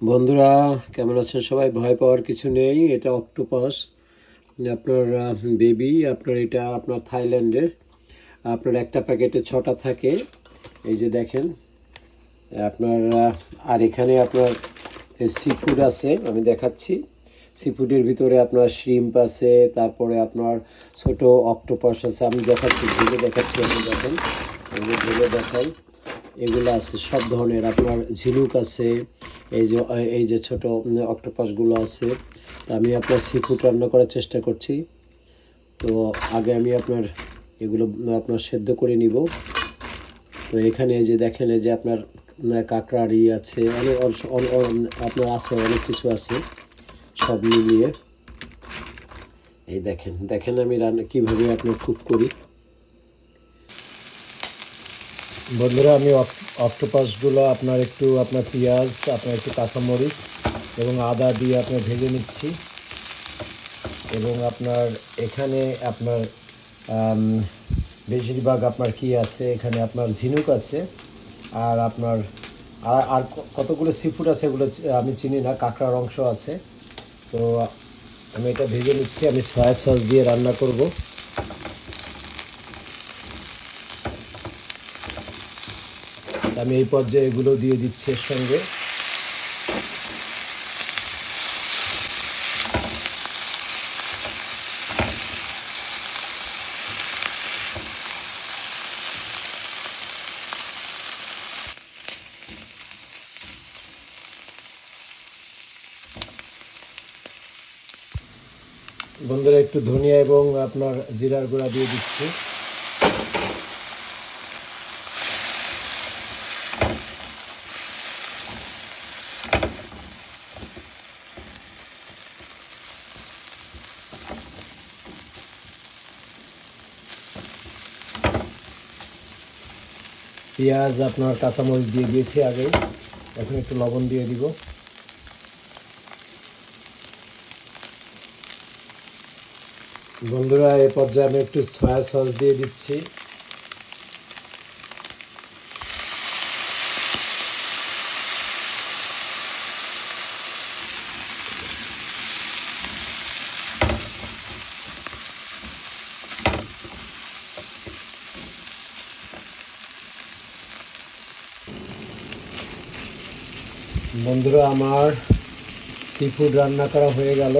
বন্ধুরা, কেমন আছেন সবাই? ভয় পাওয়ার কিছু নেই। এটা অক্টোপাস, আপনার বেবি। আপনার এটা আপনার থাইল্যান্ডের। আপনার একটা প্যাকেটে 6টা থাকে। এই যে দেখেন আপনার। আর এখানে আপনার সি ফুড আছে, আমি দেখাচ্ছি। সি ফুডের ভিতরে আপনার শ্রিম্প আছে, তারপরে আপনার ছোট অক্টোপাস আছে। আমি দেখাচ্ছি, ধরে দেখাচ্ছি। আপনি দেখেন, আমি ধরে দেখাই। এগুলো আছে সব ধরনের। আপনার ঝিনুক আছে, এই যে ছোট অক্টোপাসগুলো আছে। তা আমি আপনার সি ফুড রান্না করার চেষ্টা করছি। তো আগে আমি আপনার এগুলো আপনার সেদ্ধ করে নিব। তো এখানে এই যে দেখেন, এই যে আপনার কাঁকড়ার আছে, আপনার আছে অনেক কিছু আছে সব মিলিয়ে। এই দেখেন দেখেন আমি রান্না কীভাবে আপনার কুক করি। বন্ধুরা, আমি অক্টোপাসগুলো আপনার পেঁয়াজ, আপনার একটু কাঁচামরিচ এবং আদা দিয়ে আপনার ভেজে নিচ্ছি। এবং আপনার এখানে আপনার বেশিরভাগ আপনার কি আছে, এখানে আপনার ঝিনুক আছে। আর আপনার আর কতগুলো সি ফুড আছে, এগুলো আমি চিনি না। কাঁকড়ার অংশ আছে। তো আমি এটা ভেজে নিচ্ছি। আমি সয়া সস দিয়ে রান্না করব। আমি এই পর্যায়ে এগুলো দিয়ে দিচ্ছি এর সঙ্গে। বন্ধুরা, একটু ধনিয়া এবং আপনার জিরার গুঁড়া দিয়ে দিচ্ছি। পেঁয়াজ আপনার কাঁচামরিচ দিয়ে দিয়েছি আগে। এখন একটু লবণ দিয়ে দিব। বন্ধুরা, এই পর্যায়ে আমি একটু সয়া সস দিয়ে দিচ্ছি। বন্ধুরা, আমার সি ফুড রান্না করা হয়ে গেল।